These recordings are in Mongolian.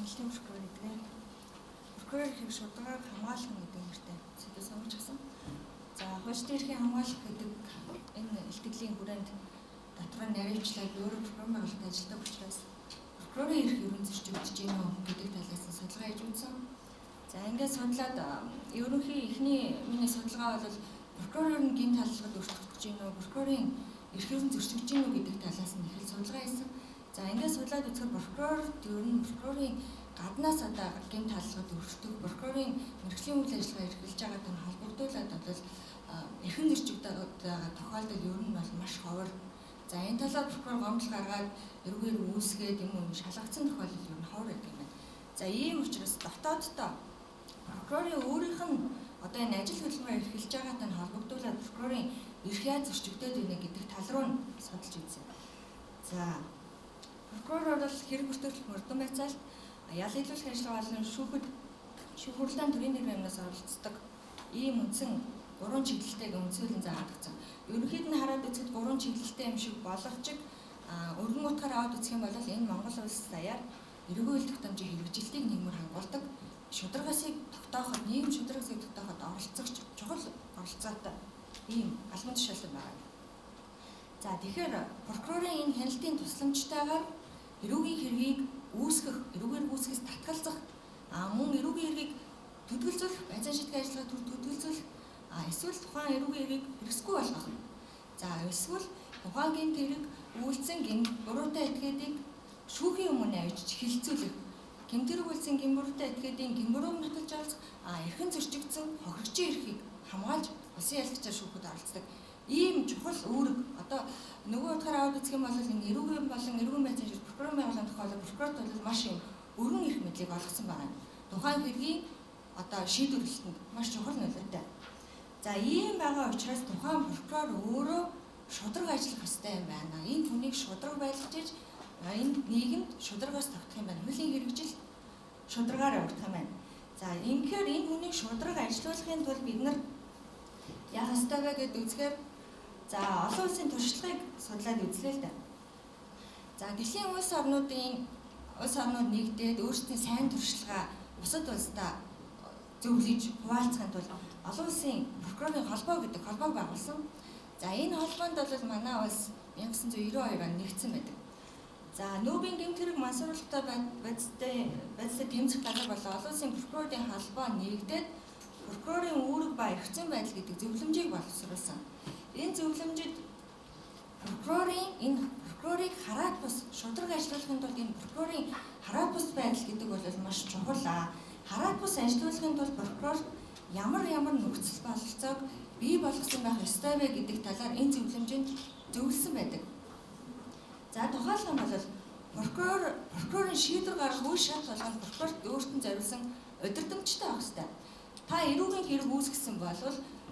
ажлын прокурор гэдэг. Прокурор хэрэг шударгааг хамгаалах гэдэг нэртэй сэдв сонгогдсон. За хуучин эрхийн хамгаалах гэдэг энэ илтгэлийн хүрээнд дотор нь наривчлаад өөрөө прокурор байгууллагад ажилладаг учраас прокурорын эрх ерөн зөрчигдөж гэнэ үү гэдэг талаас нь судалгаа хийж үзсэн. За ингээд судлаад ерөнхий эхний миний судалгаа бол прокурор нь гин таллагад өртөгдөж гэнэ үү, прокурорын эрх ерөн зөрчигдөж гэнэ үү гэдэг талаас нь их л судалгаа хийсэн. За ингээд судлаад үзэхэд прокурорд ер нь прокурорын гаднаас одоо гин таллагад өртөх, прокурорын мэргэжлийн үйл ажиллагаа эрхэлж байгаатай холбогдуулаад бол эрхэн зөрчигдөж байгаа тохиолдол ер нь бол маш ховор. За энэ талаар прокурор гомдол гаргаад эргээр үүсгээд юм уу шалгагдсан тохиолдол ер нь ховор гэдэг юм байна. За ийм учраас дотооддоо прокурорын өөрийнх нь одоо энэ ажил хөдөлмөр эрхэлж байгаатай холбогдуулаад прокурорын эрх яаж зөрчигдөж байна гэдэг тал руу нь судалж үзье. За прокурор бол хэрэг бүртгэгдэл мөрдөн байцаалт ял илүүлэх ажиллагаа болон шүүхүрлэн төрийн нэрнээс оролцдог ийм үндсэн 3 чиглэлтэйг үнцүүлэн заагдсан. Ерөнхийд нь хараад үзэхэд 3 чиглэлтэй юм шиг боловч өргөн утгаар аваад үзэх юм бол энэ Монгол улс даяар эрүүгийн үйлдэх дамжийн хэрэгжилтийг нийгмээр хангуулдаг, шударгаасыг тогтооход, нийгэм шударгаасыг тогтооход оролцогч чухал оролцоотой ийм албан тушаалтай байна. За тэгэхээр прокурорын энэ хяналтын тусламжтайгаар эрүүгийн хэргийг эрүүгээр үүсгэхээс татгалзах, мөн эрүүгийн хэргийг төдөлзүүлэх, байцаан шийдэх ажиллагаа төдөлзүүлэх, эсвэл тухайн эрүүгийн хэргийг хэрэгсгүй болгох. За эсвэл тухайн гэмт хэрэг үйлцэн буруутай этгээдийг шүүхийн өмнө авчиж хилцүүлэх, гэмт хэрэг үйлцэн буруутай этгээдийн бурууг нотолж олох, эрхэн зөрчигдсөн хохирогчийн эрхийг хамгаалж улсын ялагчаар шүүхэд оролцдог. Ийм чухал үүрэг одоо нөгөө утгаараа аваад үзэх юм бол энэ эрүүгийн болон эрүүгийн байцаан шийдэх прокурорын байгууллагын тохиолдолд прокурорт бол маш их өргөн эрх мэдлийг олгосон байна. Тухайн хэргийн одоо шийдвэрлэлтэнд маш чухал нөлөөтэй. За ийм байгаа учраас тухайн прокурор өөрөө шударга ажиллах ёстой юм байна. Энэ хүнийг шударга байлгаж энэ нийгэмд шударгаас тогтох юм байна. Хуулийн хэрэгжилт шударгаар явагдах юм байна. За ингэхээр энэ хүнийг шударга ажилуулахын тулд бид нар яах ёстой вэ гэдээ үзэхээр за олон улсын туршлагыг судлаад үзлээ л дээ. За дэлхийн улс орнууд нэгдээд өөрсдийн сайн туршлагаа бусад улстай зөвлөж хуваалцахын тулд олон улсын прокурорын холбоо гэдэг холбоог байгуулсан. За энэ холбоонд бол манай улс 1992 онд нэгдсэн байдаг. За нүүбийн гэмт хэрэг мансууруулалттай байцтай тэмцэх газар болон олон улсын прокурорын холбоо нэгдээд прокурорын үүрэг ба эрх зүйн байдал гэдэг зөвлөмжийг боловсруулсан. Энэ зөвлөмжид прокурорыг хараад бус шударга ажиллуулахын тулд энэ прокурорын хараад бус байдал гэдэг бол маш чухал. Хараад бус ажиллуулахын тулд прокурор ямар нөхцөл бололцоог бий болгосон байх ёстой вэ гэдэг талаар энэ зөвлөмжөнд зөвлөсөн байдаг. За тухайлбал нь бол прокурорын шийдвэр гаргах үе шат болгоно прокурорт өөрт нь зориулсан удирдамжтай байх ёстой. Та эрүүгийн хэрэг үүсгэсэн бол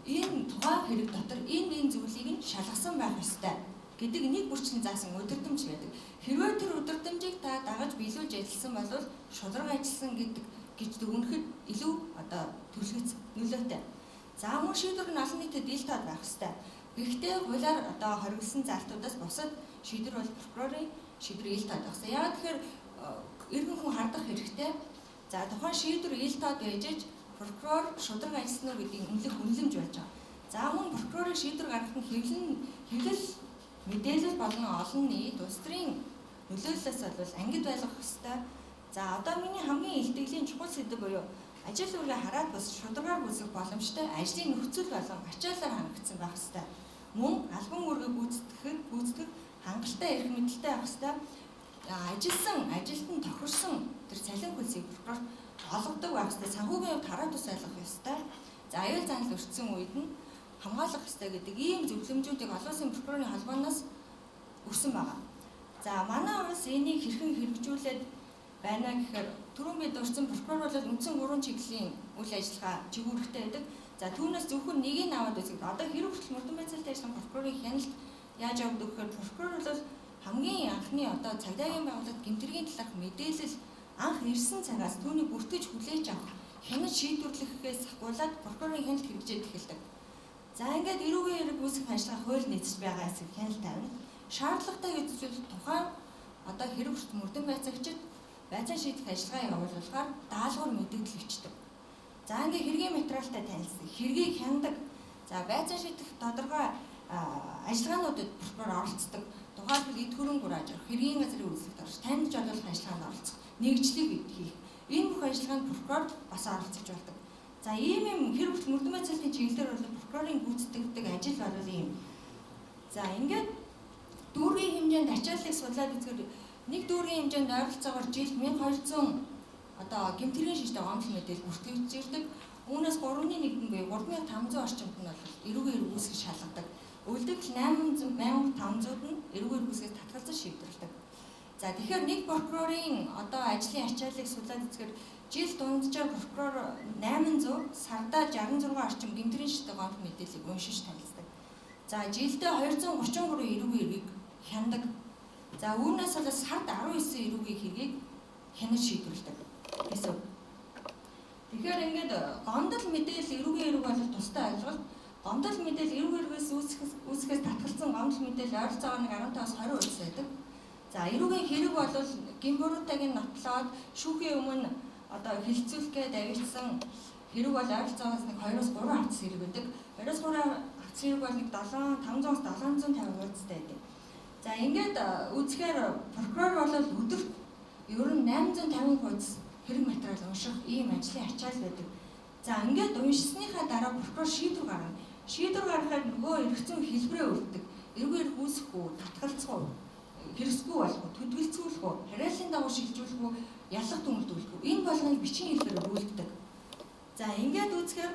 энэ тухайн хэрэг дотор энэ зүйлийг нь шалгасан байх ёстой гэдэг нэг бүрчлэн заасан удирдамж байдаг. Хэрвээ тэр удирдамжийг та дагаж биелүүлж ажилласан бол шударга ажилласан гэж дүгнэхэд илүү одоо төлөвлөц нөлөөтэй. За мөн шийдвэр нь олон нийтэд ил тод байх ёстой. Гэхдээ хуулиар одоо хоригдсан залтуудаас бусад шийдвэр бол прокурорын шийдвэр ил тод байх ёстой. Яагаад тэгэхээр иргэн хүн хардах хэрэгтэй. За тухайн шийдвэр ил тод байж прокурор шударга ажилласан уу гэдгийг үнэлэмж болж байгаа. За мөн прокурорын шийдвэр гаргахад нь хэвлэл мэдээлэл болон олон нийт улс төрийн нөлөөллөөс бол ангид байлгах ёстой. За одоо миний хамгийн илтгэлийн чухал сэдэв буюу ажил үргээ хараад бас шударгаар үүсгэх боломжтой ажлын нөхцөл болон ачаалаар хангагдсан байх ёстой. Мөн албан үүргийг гүйцэтгэх хангалттай эрх мэдэлтэй байх ёстой. Ажилтан тохирсон тэр цалин хөлсийг прокурор олгодог байх ёстой. Санхүүгийн хувьд хараад ус айлгах ёстой. За аюул занал өртсөн үед нь хамгаалах ёстой гэдэг ийм зөвлөмжүүдийг олон улсын прокурорын холбооноос өгсөн байна. За манай улс энийг хэрхэн хэрэгжүүлээд байна гэхээр түрүүн бид урьдчилан прокурор бол үндсэн 3 чиглэлийн үйл ажиллагаа чигүүрхтэй байдаг. За түүнээс зөвхөн нэгийг аваад үзэхэд одоо хэрэг хүртэл мөрдөн байцаалтай ажиллах прокурорын хяналт яаж явагдав гэхээр прокурор бол хамгийн анхны одоо цагдаагийн байгууллагад гэмтэргийн талаарх мэдээлэл анх ирсэн цагаас түүнийг бүртгэж хүлээж авах, хянаж шийдвэрлэхээс ахгуулаад прокурорын хяналт хэрэгжээд эхэлдэг. За ингээд эрүүгийн хэрэг үүсгэх ажиллагаа хууль нийцэж байгаа хэсэг хяналт тавина. Шаардлагатай гэж үзвэл тухайн одоо хэрэг хүртэл мөрдөн байцаагчид байцаан шийдэх ажиллагаа явуулахаар даалгавар мэдээлэл өчтөг. За ингээ хэргийн материалтай танилцдаг, хэргийг хяндаг. За байцаан шийдэх тодорхой ажиллагаануудад прокурор оролцдог. Тухайлбал эд хөрөнгө хурааж авах, хэргийн газрын үйлчлэгт орж таньж олох ажиллагаанд оролцох, нэгжлэг хийх. Энэ бүх ажиллагаанд прокурор бас оролцож болдог. За ийм хэр хүртэл мөрдөн байцаалтын чиглэлээр бол прокурорын гүйцэтгэдэг ажил бол ийм. За ингээд дүүргийн хэмжээнд ачааллыг судлаад үзэхээр нэг дүүргийн хэмжээнд ойролцоогоор жилд 1200 гэмтэргийн шийдтэй гомдол мэдээлэл бүртгэж ирдэг. Үүнээс 3.1 буюу 3500 орчимд нь бол эрүүгээр үүсгэж шалгадаг. Үлдэгдэл 8500-д нь эрүүгээр үүсгэж татгалзаж шийдвэрлэдэг. За тэгэхээр нэг прокурорын ажлын ачааллыг судлаад үзэхээр жил дунджаар прокурор 800, сардаа 66 орчим гэмтрийн шийдтэй гомдол мэдээллийг уншиж танилцдаг. За жилдээ 233 эрүүгийн хэргийг хяндаг. За үүнээс бол сард 19 эрүүгийн хэргийг хянаж шийдвэрлэдэг гэсэн. Тэгэхээр ингээд гомдол мэдээлэл эрүүгийн хэрэг бол тустай ойлголт. Гомдол мэдээлэл эрүүгийн хэрэгээс үүсгэж татгалзсан гомдол мэдээлэл ойролцоогоор 15-аас 20% байдаг. За эрүүгийн хэрэг бол гимбуруудыг нотлоод шүүхийн өмнө хилцүүлэхэд авчирсан хэрэг бол ойролцоогоос 2-3 хавцас хэрэг байдаг. 2-3 хавцас хэрэг бол 500-750 хуудастай байдаг. За ингээд үзэхээр прокурор бол өдөрт ер нь 850 хуудас хэрэг материал унших ийм ажлын ачаал байдаг. За ингээд уншсныхаа дараа прокурор шийдвэр гаргана. Шийдвэр гаргахад нөгөө эргэцэн хэлбэрээ өргөдөг. Эргээр үүсэх үү, татгалзах уу, хэрэгсгүй болох уу, төдөлцүүлэх үү, хариаллын дагуу шилжүүлэх үү, ялах дүнэлтүүлэх үү. Энэ болгоныг бичгийн хэлбэрээр өгүүлдэг. За ингээд үзэхээр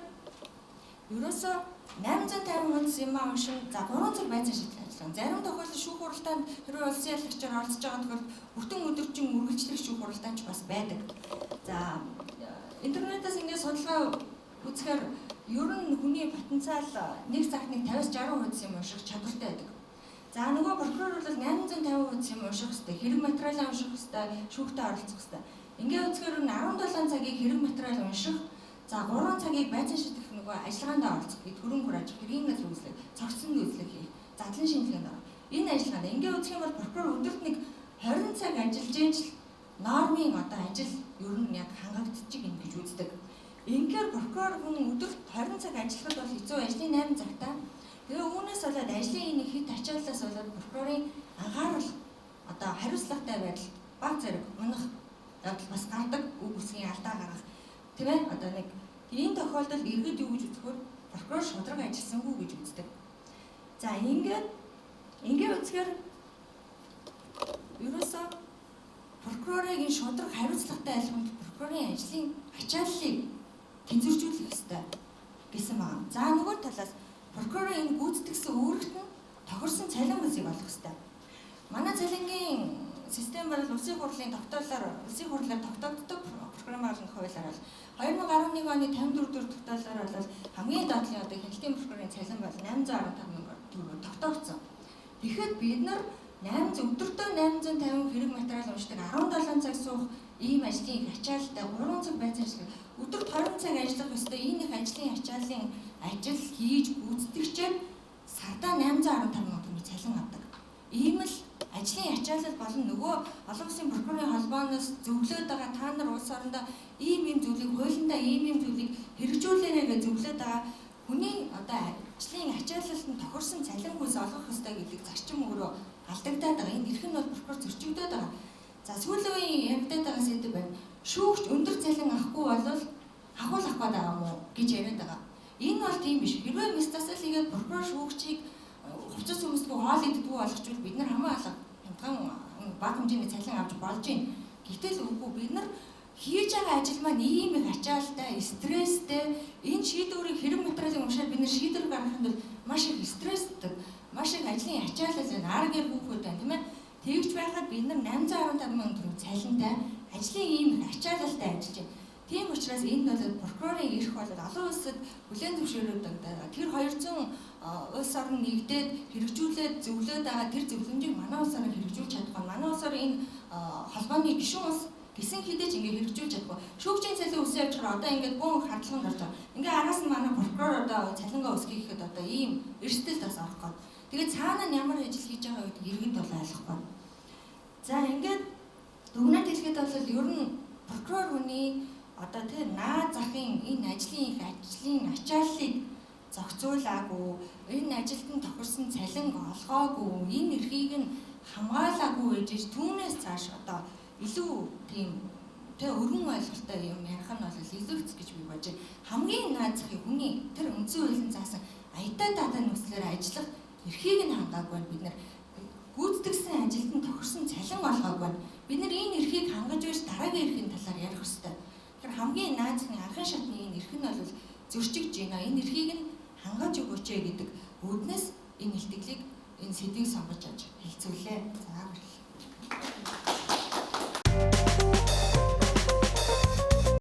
ерөөсөө 850 хуудас юм уншин за 3 цаг байцаан шийдэх ажиллагаа. Зарим тохиолдолд шүүх хуралдаанд хэрвээ улсын ялагчаар оролцож байгаа тохиолдолд бүтэн өдөржин үргэлжлэх шүүх хуралдаан ч бас байдаг. За интернетээс ингээд судалгаа үзэхээр ер нь хүний потенциал нэг цагт 50-60 хуудас юм унших чадвартай байдаг. За нөгөө прокурор бол 850 хуудас юм унших хэрэгтэй, хэрэг материалаа унших хэрэгтэй, шүүхтээ оролцох хэрэгтэй. Ингээд үзэхээр 17 цагийг хэрэг материал унших, за 3 цагийг байцаан шийдэх нөгөө ажиллагаанд оролцох, эд хөрөнгө хурааж, хэргийн газар үйлчлэг, цогцсон үйлчлэг хийх, задлан шинжилгээнд орох. Энэ ажиллагаанд ингээд үзэх юм бол прокурор өдөрт нэг 20 цаг ажиллаж иж нормын ажил ер нь яг хангагдчих юм гэж үздэг. Ингээр прокурор хүн өдөрт 20 цаг ажиллахад бол хэцүү ажлын 8 цагтаа. Тэгээ үүнээс болоод ажлын энэ хит ачааллаас болоод прокурорын анхаарал хариуцлагатай байдал баг зэрэг унах явдал бас гардаг, үг үсгийн алдаа гаргах. Тийм ээ? Нэг энэ тохиолдолд иргэд юу гэж үзэхээр прокурор шудраг ажилласангүй гэж үздэг. За ингээд үзэхээр ерөөсөө прокурорыг энэ шудраг хариуцлагатай айлхамд прокурорын ажлын ачааллыг тэнцвэржүүлэх ёстой гэсэн байна. За нөгөө талаас прокурорын энэ гүйцэтгсэн үүрэгт нь тохирсон цалин бүсийг олох ёстой. Манай цалингийн систем бол улсын хурлын тогтоолоор тогтоогддог прокурорын байгууллагын хуулиар бол 2011 оны 54 дугаар тогтоолоор бол хамгийн доотлын хяналтын прокурорын цалин бол 815 мянга төгрөгөөр тогтоогдсон. Тэгэхэд бид нар өдөртөө 850 хэрэг материал уншдаг 17 цаг суух ийм ажлын ачааллтай 3 цаг байцаан ажиллах өдөрт 20 цаг ажиллах ёстой ийм их ажлын ачааллын ажил хийж гүйцэтгэжээр сардаа 815 мянга төгрөг цалин авдаг. Ийм л ажлын ачаалал болон нөгөө олон улсын прокурорын холбооноос зөвлөөд байгаа та нар улс орондоо ийм зүйлийг хуулиндаа ийм зүйлийг хэрэгжүүлээрэй гэж зөвлөөд байгаа хүний ажлын ачаалланд тохирсон цалин хүйс олгох ёстой гэдэг зарчим өөрөө алдагдаад байгаа. Энэ эрх нь бол прокурор зөрчигдөд байгаа. За сүүлийн үеийн яригдаад байгаа сэдв байна. Шүүгч өндөр цалин авахгүй бол хахуул авах гээд байгаа мó гэж яриад байгаа. Энэ бол тийм биш. Хэрвээ мистасал хийгээд прокурор шүүгчийг хувцас өмсдөггүй хоол иддэггүй болгочвол бид нар хамаа алга хямдхан бага хэмжээний цалин авч болж байна. Гэтэл үгүй бид нар хийж байгаа ажил маань ийм их ачаалтай, стресстэй, энэ шийдвэрийг хэрэг материалыг уншаад бид нар шийдвэр гаргахын тулд маш их стресстэй, маш их ажлын ачаалал байна, аргаар бүхүүд байна, тийм ээ. Тэгж байхад бид нар 815 мянга төгрөг цалинтай, ажлын ийм их ачаалалтай ажиллаж байна. Тийм учраас энэ бол прокурорын эрх бол олон улсад бүлээн зөвшөөрөгдөг. Тэр 200 улс орн нэгдээд хэрэгжүүлээд зөвлөөд байгаа тэр зөвлөмжийг манай улсаар хэрэгжүүлж чадахгүй. Манай улсаар энэ холбооны гишүүн улс гисэн хідэж ингэ хэрэгжүүлж чадахгүй. Шүүгчийн цалин өсөж явчихаар одоо ингэ гүн хардлаганд орж байгаа. Ингээ араас нь манай прокурор цалингаа өсгөх гэхэд ийм эрсдэл тас орох гээд. Тэгээд цаана нь ямар ажил хийж байгаа гэдэг иргэд бол ойлгохгүй. За ингээд Дүгнэлт хэлэхэд бол ер нь прокурор хүний одоо тэр наад захын энэ ажлын ачааллыг зохицуулаагүй, энэ ажилтан тохирсон цалин олгоогүй, энэ эрхийг нь хамгаалаагүй гэж түүнээс цааш одоо илүү тийм өргөн ойлголттой юм ярих нь бол илүү хэцүү гэж би бодож байна. Хамгийн наад захын хүний тэр үндсэн хуулийн заасан аяда дата нөхцлөөр ажиллах эрхийг нь хангаагүй бид нар гүйцэтгэсэн ажилтан тохирсон цалин олгоогүй. Бид нар энэ эрхийг хангаж байж дараагийн эрхийн талаар ярих хэрэгтэй. Тэгэхээр хамгийн наад захын анхын шатны энэ эрх нь бол зөрчигдж байна. Энэ эрхийг нь хангаж өгөөч гэдэг үүднээс энэ илтгэлийг энэ сэдвийг сонгож авч хэлцүүлээ.